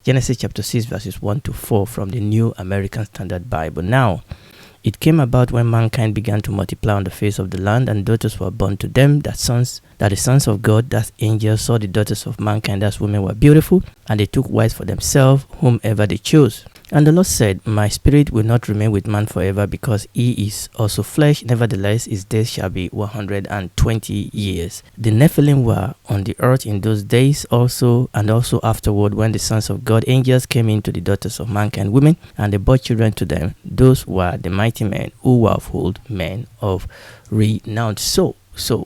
Genesis chapter 6 verses 1 to 4 from the New American Standard Bible. Now, it came about when mankind began to multiply on the face of the land, and daughters were born to them, that the sons of God, that angels, saw the daughters of mankind, as women, were beautiful, and they took wives for themselves, whomever they chose. And the Lord said, My spirit will not remain with man forever, because he is also flesh. Nevertheless, his days shall be 120 years. The Nephilim were on the earth in those days also, and also afterward, when the sons of God, angels, came into the daughters of mankind, women, and they bore children to them. Those were the mighty men who were of old, men of renown. So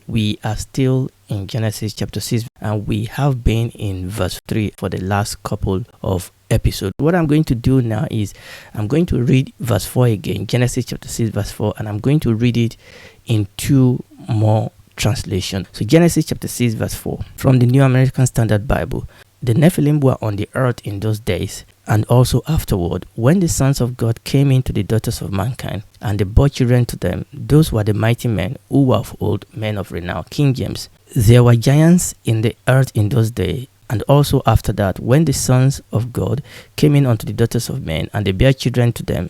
we are still in Genesis chapter 6, and we have been in verse 3 for the last couple of episodes. What I'm going to do now is I'm going to read verse 4 again, Genesis chapter 6 verse 4, and I'm going to read it in two more translations. So Genesis chapter 6 verse 4 from the New American Standard Bible. The Nephilim were on the earth in those days, and also afterward, when the sons of God came into the daughters of mankind, and they bore children to them. Those were the mighty men who were of old, men of renown. King James. There were giants in the earth in those days, and also after that, when the sons of God came in unto the daughters of men, and they bare children to them,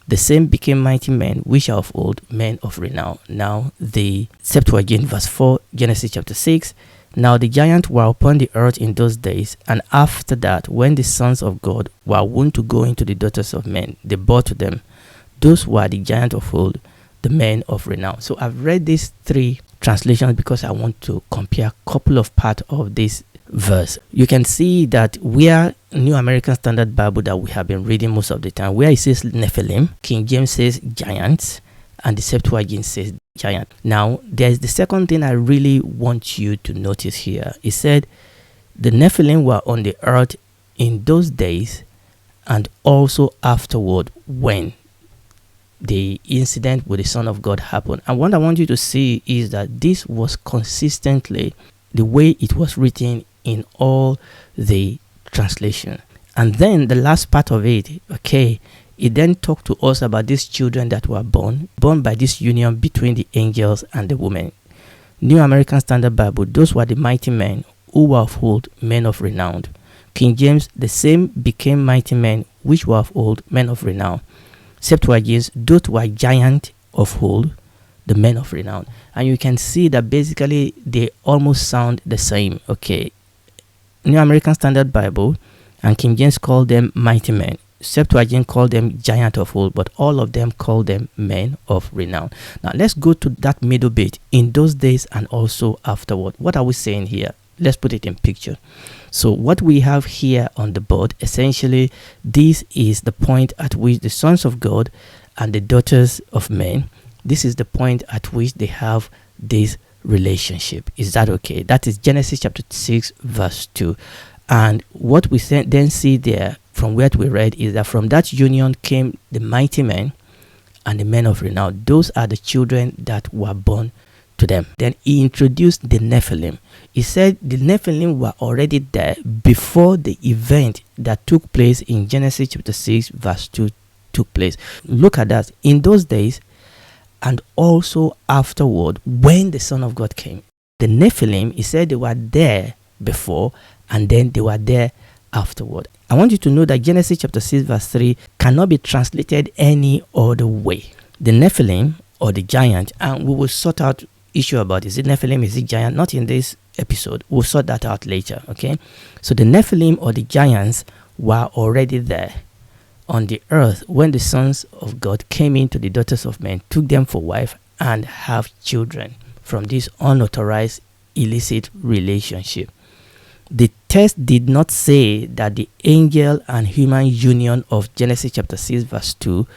the same became mighty men, which are of old, men of renown. Now the Septuagint, verse 4, Genesis chapter 6. Now the giants were upon the earth in those days, and after that, when the sons of God were wont to go into the daughters of men, they bore to them. Those were the giants of old, the men of renown. So I've read these three translations because I want to compare a couple of parts of this verse. You can see that where New American Standard Bible that we have been reading most of the time, where it says Nephilim, King James says giants, and the Septuagint says giant. Now, there's the second thing I really want you to notice here. It said the Nephilim were on the earth in those days, and also afterward, when the incident with the Son of God happened. And what I want you to see is that this was consistently the way it was written in all the translation. And then the last part of it, okay, it then talked to us about these children that were born by this union between the angels and the women. New American Standard Bible, those were the mighty men who were of old, men of renown. King James, the same became mighty men which were of old, men of renown. Septuagint, those were giants of old, the men of renown. And you can see that basically they almost sound the same. Okay, New American Standard Bible and King James called them mighty men. Septuagint called them giant of old, but all of them called them men of renown. Now let's go to that middle bit, in those days and also afterward. What are we saying here? Let's put it in picture. So what we have here on the board, essentially, this is the point at which the sons of God and the daughters of men, this is the point at which they have this relationship. Is that okay? That is Genesis chapter 6 verse 2. And what we then see there from what we read is that from that union came the mighty men and the men of renown. Those are the children that were born to them. Then he introduced the Nephilim. He said the Nephilim were already there before the event that took place in Genesis chapter 6 verse 2 took place. Look at that. In those days and also afterward, when the Son of God came, the Nephilim, he said they were there before and then they were there afterward. I want you to know that Genesis chapter 6 verse 3 cannot be translated any other way. The Nephilim or the giant, and we will sort out issue about is it Nephilim, is it giant, not in this episode. We'll sort that out later. Okay, so the Nephilim or the giants were already there on the earth when the sons of God came into the daughters of men, took them for wife, and have children from this unauthorized illicit relationship. The text did not say that the angel and human union of Genesis chapter 6 verse 2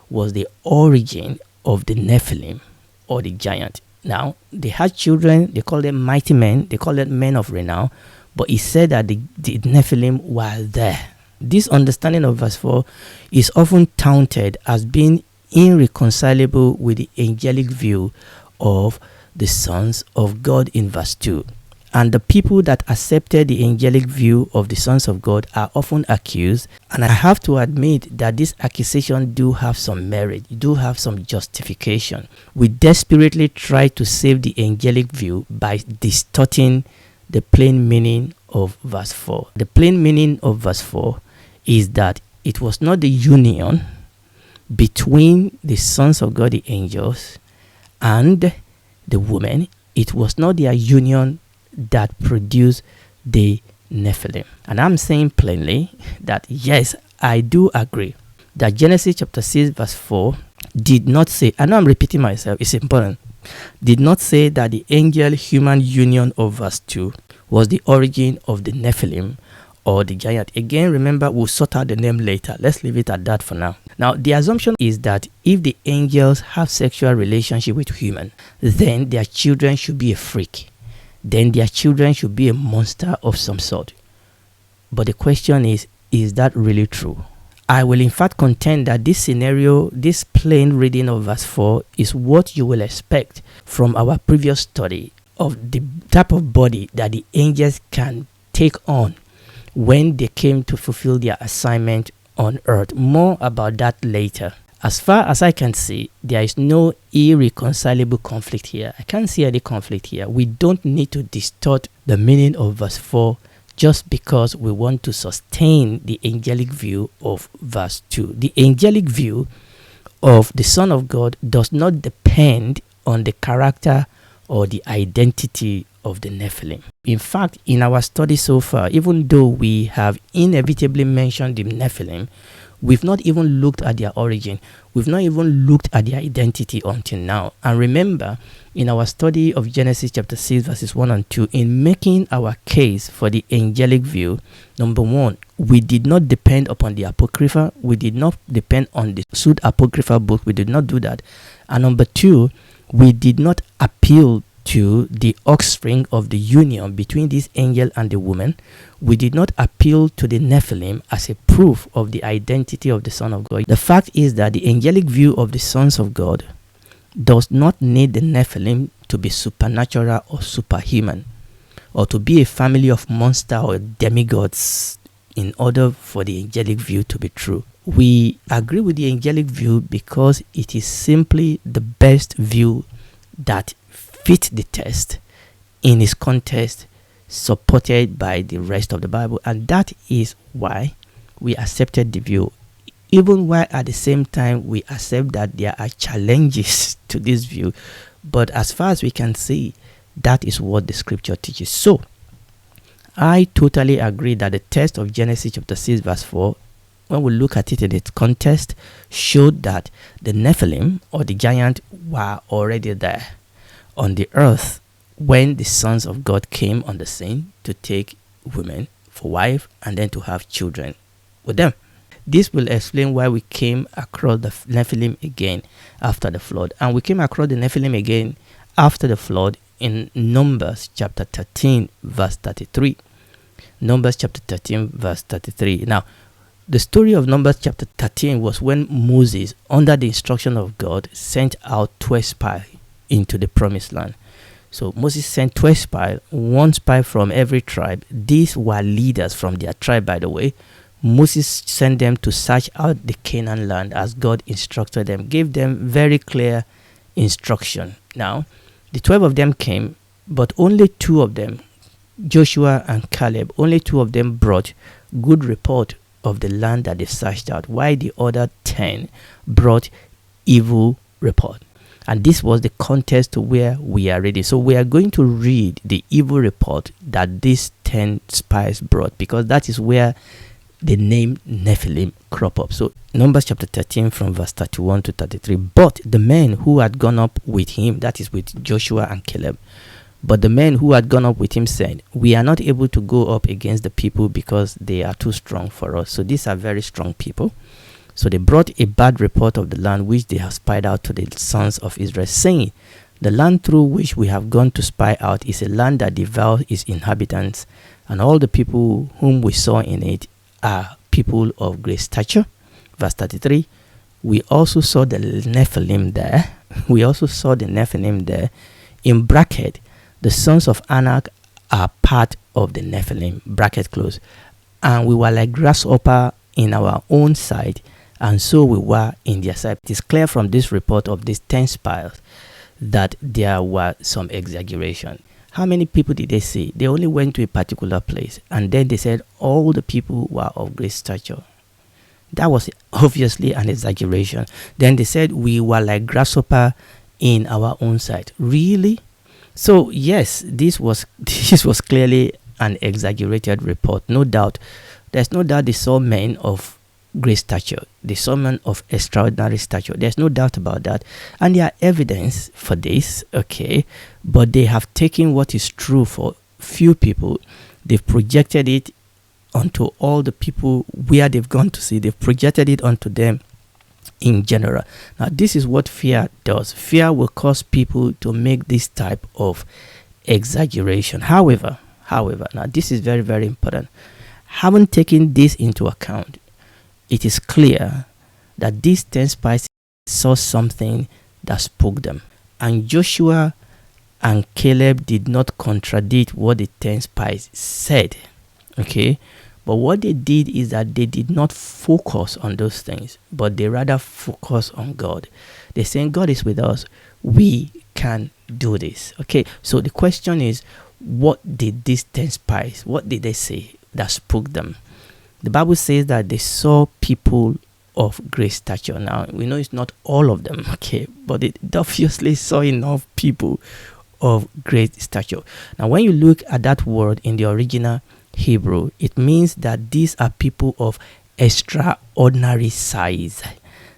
was the origin of the Nephilim or the giant. Now, they had children, they call them mighty men, they call them men of renown, but he said that the Nephilim were there. This understanding of verse 4 is often taunted as being irreconcilable with the angelic view of the sons of God in verse 2. And the people that accepted the angelic view of the sons of God are often accused. And I have to admit that this accusation do have some merit, do have some justification. We desperately try to save the angelic view by distorting the plain meaning of verse 4. The plain meaning of verse 4 is that it was not the union between the sons of God, the angels, and the woman. It was not their union that produced the Nephilim. And I'm saying plainly that yes, I do agree that Genesis chapter 6 verse 4 did not say, I know I'm repeating myself, it's important, did not say that the angel-human union of verse 2 was the origin of the Nephilim or the giant. Again, remember, we'll sort out the name later. Let's leave it at that for now. Now, the assumption is that if the angels have sexual relationship with human, then their children should be a freak. Then their children should be a monster of some sort. But the question is that really true? I will in fact contend that this scenario, this plain reading of verse 4, is what you will expect from our previous study of the type of body that the angels can take on when they came to fulfill their assignment on earth. More about that later. As far as I can see, there is no irreconcilable conflict here. I can't see any conflict here. We don't need to distort the meaning of verse 4 just because we want to sustain the angelic view of verse 2. The angelic view of the Son of God does not depend on the character or the identity of the Nephilim. In fact, in our study so far, even though we have inevitably mentioned the Nephilim, we've not even looked at their origin. We've not even looked at their identity until now. And remember, in our study of Genesis chapter 6 verses 1 and 2, in making our case for the angelic view, number one, we did not depend upon the Apocrypha. We did not depend on the pseudo-Apocrypha book. We did not do that. And number two, we did not appeal to the offspring of the union between this angel and the woman. We did not appeal to the Nephilim as a proof of the identity of the Son of God. The fact is that the angelic view of the sons of God does not need the Nephilim to be supernatural or superhuman, or to be a family of monsters or demigods in order for the angelic view to be true. We agree with the angelic view because it is simply the best view that fit the test in its context, supported by the rest of the Bible, and that is why we accepted the view, even while at the same time we accept that there are challenges to this view. But as far as we can see, that is what the scripture teaches. So I totally agree that the text of Genesis chapter 6 verse 4, when we look at it in its context, showed that the Nephilim or the giant were already there on the earth when the sons of God came on the scene to take women for wife and then to have children with them. This will explain why we came across the Nephilim again after the flood. And we came across the Nephilim again after the flood in Numbers chapter 13 verse 33. Numbers chapter 13 verse 33. Now, the story of Numbers chapter 13 was when Moses, under the instruction of God, sent out 12 spies into the promised land. So Moses sent 12 spies, one spy from every tribe. These were leaders from their tribe, by the way. Moses sent them to search out the Canaan land as God instructed them, gave them very clear instruction. Now, the 12 of them came, but only 2 of them, Joshua and Caleb, only 2 of them brought good report of the land that they searched out, while the other 10 brought evil report. And this was the context to where we are ready. So we are going to read the evil report that these 10 spies brought, because that is where the name Nephilim crop up. So Numbers chapter 13 from verse 31 to 33. But the men who had gone up with him, that is with Joshua and Caleb, but the men who had gone up with him said, we are not able to go up against the people because they are too strong for us. So these are very strong people. So they brought a bad report of the land which they have spied out to the sons of Israel, saying, the land through which we have gone to spy out is a land that devours its inhabitants, and all the people whom we saw in it are people of great stature. Verse 33, we also saw the Nephilim there. We also saw the Nephilim there. In bracket, the sons of Anak are part of the Nephilim, bracket close. And we were like grasshopper in our own sight, and so we were in their sight. It is clear from this report of these 10 spies that there were some exaggeration. How many people did they see? They only went to a particular place, and then they said all the people were of great stature. That was obviously an exaggeration. Then they said we were like grasshopper in our own sight. Really? So yes, this was clearly an exaggerated report. No doubt. There's no doubt they saw men of great stature. They saw men of extraordinary stature. There's no doubt about that. And there are evidence for this, okay? But they have taken what is true for few people. They've projected it onto all the people where they've gone to see. They've projected it onto them in general. Now, this is what fear does. Fear will cause people to make this type of exaggeration. However, now this is very, very important. Having taken this into account, it is clear that these 10 spies saw something that spoke them. And Joshua and Caleb did not contradict what the 10 spies said. Okay? But what they did is that they did not focus on those things, but they rather focus on God. They're saying, God is with us. We can do this. Okay? So the question is, what did these 10 spies, what did they say that spoke them? The Bible says that they saw people of great stature. Now, we know it's not all of them, okay, but it obviously saw enough people of great stature. Now, when you look at that word in the original Hebrew, it means that these are people of extraordinary size.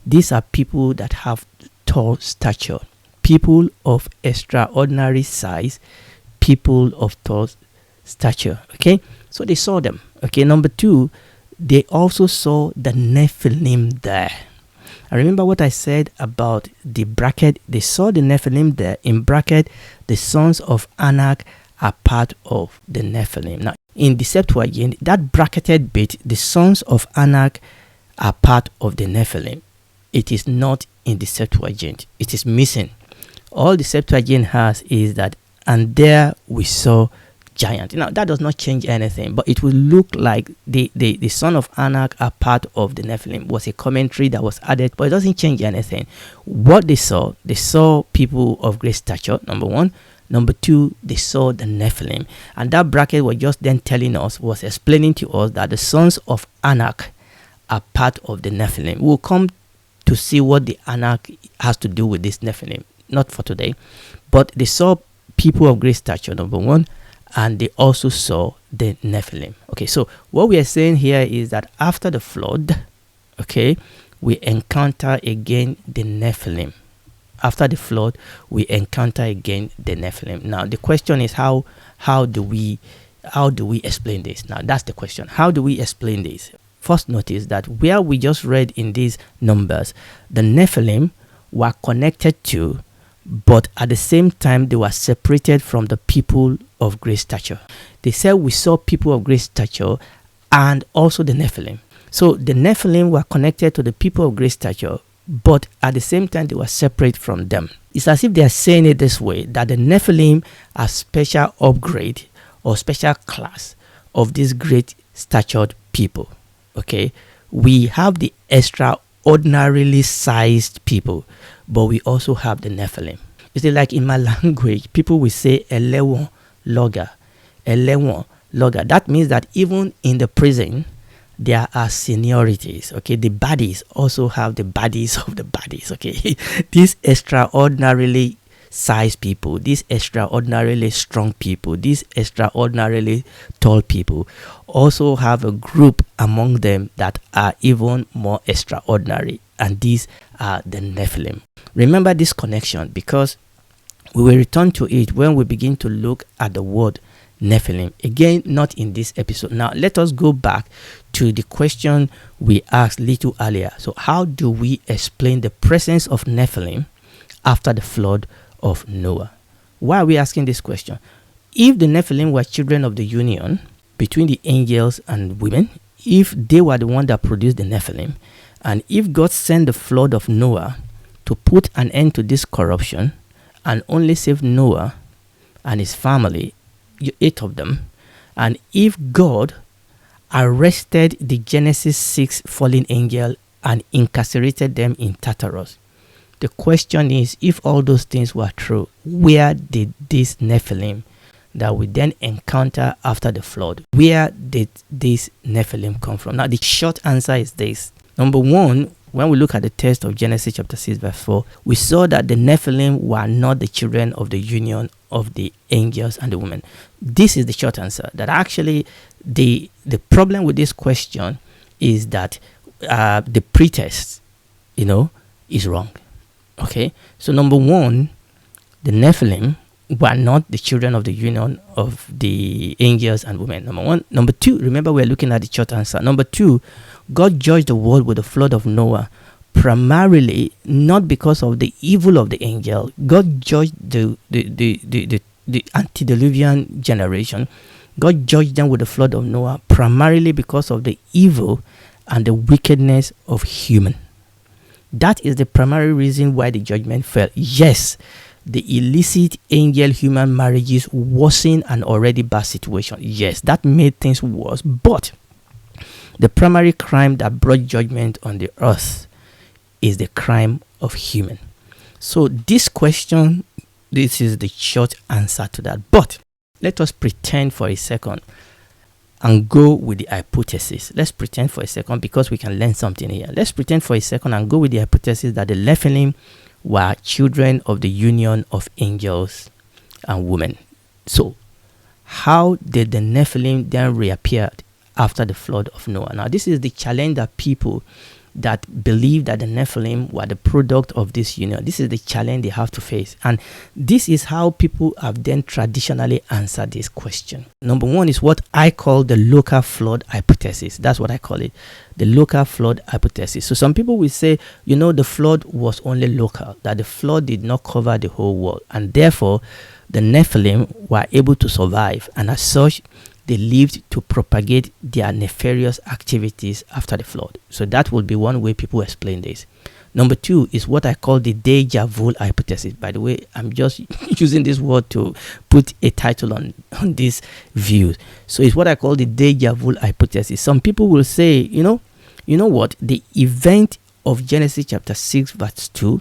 These are people that have tall stature. People of extraordinary size, people of tall stature. Okay, so they saw them. Okay, number two, they also saw the Nephilim there. I remember what I said about the bracket. They saw the Nephilim there. In bracket, the sons of Anak are part of the Nephilim. Now, in the Septuagint, that bracketed bit, the sons of Anak are part of the Nephilim. It is not in the Septuagint. It is missing. All the Septuagint has is that, and there we saw giant. Now, that does not change anything, but it will look like the son of Anak are part of the Nephilim was a commentary that was added, but it doesn't change anything. What they saw people of great stature, number one. Number two, they saw the Nephilim. And that bracket was just then telling us, was explaining to us that the sons of Anak are part of the Nephilim. We'll come to see what the Anak has to do with this Nephilim. Not for today. But they saw people of great stature, number one. And they also saw the Nephilim. Okay, so what we are saying here is that after the flood, okay, we encounter again the Nephilim. After the flood, we encounter again the Nephilim. Now, the question is how do we explain this? Now, that's the question. How do we explain this? First, notice that where we just read in these numbers, the Nephilim were connected to, but at the same time, they were separated from the people of great stature. They said we saw people of great stature and also the Nephilim. So the Nephilim were connected to the people of great stature, but at the same time, they were separate from them. It's as if they are saying it this way, that the Nephilim are special upgrade or special class of these great statured people. Okay, we have the extraordinarily sized people, but we also have the Nephilim. You see, like in my language, people will say elewon logger. That means that even in the prison, there are seniorities. Okay, the bodies also have the bodies of the bodies. Okay, these extraordinarily sized people, these extraordinarily strong people, these extraordinarily tall people also have a group among them that are even more extraordinary, and these are the Nephilim. Remember this connection, because we will return to it when we begin to look at the word Nephilim. Again, not in this episode. Now, let us go back to the question we asked little earlier. So, how do we explain the presence of Nephilim after the flood of Noah? Why are we asking this question? If the Nephilim were children of the union between the angels and women, if they were the one that produced the Nephilim, and if God sent the flood of Noah to put an end to this corruption and only save Noah and his family, 8 of them, and if God arrested the Genesis 6 fallen angel and incarcerated them in Tartarus, the question is, if all those things were true, where did this Nephilim that we then encounter after the flood, where did this Nephilim come from? Now, the short answer is this. Number one, when we look at the text of Genesis chapter 6 verse 4, we saw that the Nephilim were not the children of the union of the angels and the women. This is the short answer, that actually the problem with this question is that the pretext, is wrong. Okay, so number one, the Nephilim were not the children of the union of the angels and women. Number one. Number two, remember we're looking at the short answer. Number two, God judged the world with the flood of Noah primarily not because of the evil of the angel. God judged the antediluvian generation. God judged them with the flood of Noah primarily because of the evil and the wickedness of human. That is the primary reason why the judgment fell. Yes, the illicit angel-human marriages worsened an already bad situation. Yes, that made things worse. But the primary crime that brought judgment on the earth is the crime of human. So this question, this is the short answer to that. But let us pretend for a second and go with the hypothesis. Let's pretend for a second because we can learn something here. Let's pretend for a second and go with the hypothesis that the Nephilim were children of the union of angels and women. So, how did the Nephilim then reappear after the flood of Noah? Now, this is the challenge that people that believe that the Nephilim were the product of this union, this is the challenge they have to face. And this is how people have then traditionally answered this question. Number one is what I call the local flood hypothesis. That's what I call it, the local flood hypothesis. So some people will say, the flood was only local, that the flood did not cover the whole world, and therefore the Nephilim were able to survive, and as such they lived to propagate their nefarious activities after the flood. So that would be one way people explain this. Number two is what I call the deja vu hypothesis. By the way, I'm just using this word to put a title on this view. So it's what I call the deja vu hypothesis. Some people will say, you know what? The event of Genesis chapter 6 verse 2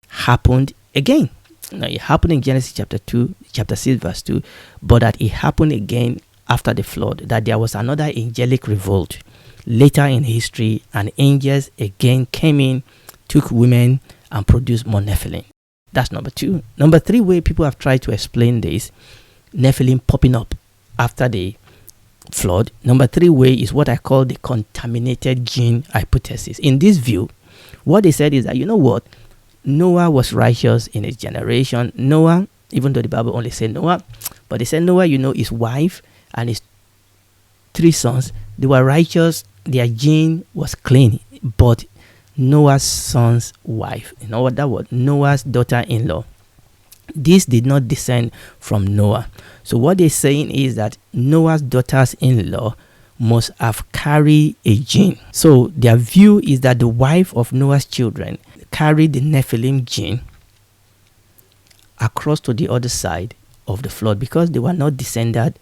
happened again. Now, it happened in Genesis chapter 6 verse 2, but that it happened again after the flood, that there was another angelic revolt later in history, and angels again came in, took women, and produced more Nephilim. That's number two. Number three way people have tried to explain this, Nephilim popping up after the flood. Number three way is what I call the contaminated gene hypothesis. In this view, what they said is that, Noah was righteous in his generation. Noah, even though the Bible only said Noah, but they said Noah, his wife and his 3 sons, they were righteous, their gene was clean, but Noah's son's wife, what that was? Noah's daughter-in-law. This did not descend from Noah. So what they're saying is that Noah's daughters-in-law must have carried a gene. So their view is that the wife of Noah's children carried the Nephilim gene across to the other side of the flood because they were not descended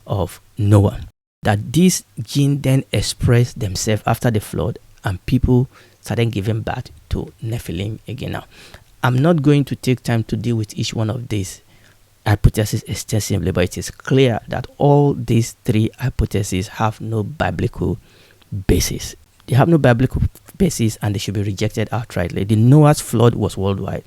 of Noah. That this gene then expressed themselves after the flood, and people started giving birth to Nephilim again. Now, I'm not going to take time to deal with each one of these hypotheses extensively, but it is clear that all these 3 hypotheses have no biblical basis. They have no biblical basis, and they should be rejected outrightly. The Noah's flood was worldwide.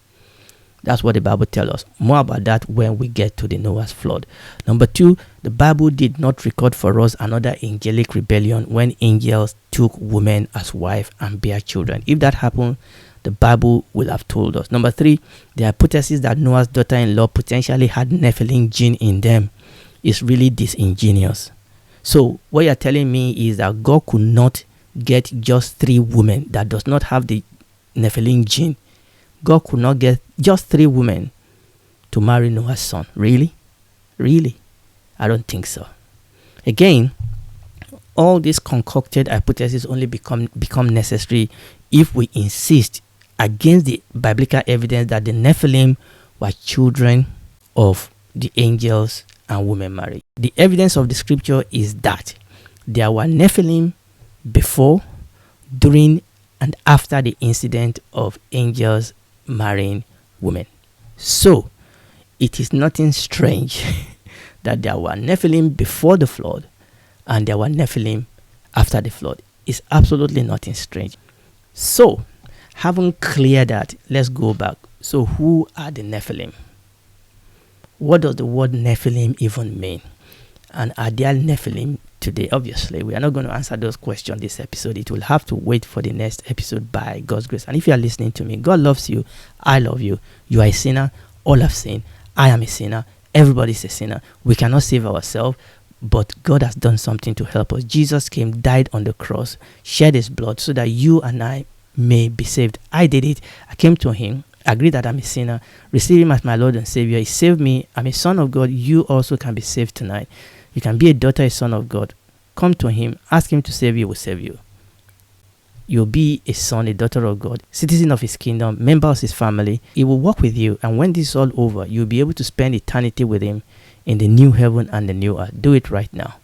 That's what the Bible tells us. More about that when we get to the Noah's flood. Number 2, the Bible did not record for us another angelic rebellion when angels took women as wives and bear children. If that happened, the Bible will have told us. Number 3, the hypothesis that Noah's daughter-in-law potentially had Nephilim gene in them is really disingenuous. So what you're telling me is that God could not get just 3 women that does not have the Nephilim gene. God could not get just 3 women to marry Noah's son. Really? Really? I don't think so. Again, all these concocted hypotheses only become necessary if we insist against the biblical evidence that the Nephilim were children of the angels and women married. The evidence of the scripture is that there were Nephilim before, during, and after the incident of angels marrying women. So it is nothing strange that there were Nephilim before the flood and there were Nephilim after the flood. is absolutely nothing strange. So, having cleared that, let's go back. So, who are the Nephilim? What does the word Nephilim even mean? And are there Nephilim today? Obviously, we are not going to answer those questions this episode. It will have to wait for the next episode by God's grace. And if you are listening to me, God loves you. I love you. You are a sinner. All have sinned. I am a sinner. Everybody is a sinner. We cannot save ourselves, but God has done something to help us. Jesus came, died on the cross, shed his blood so that you and I may be saved. I did it. I came to him, agreed that I'm a sinner, received him as my Lord and Savior. He saved me. I'm a son of God. You also can be saved tonight. You can be a daughter, a son of God. Come to him, ask him to save you, he will save you. You'll be a son, a daughter of God, citizen of his kingdom, member of his family. He will walk with you, and when this is all over, you'll be able to spend eternity with him in the new heaven and the new earth. Do it right now.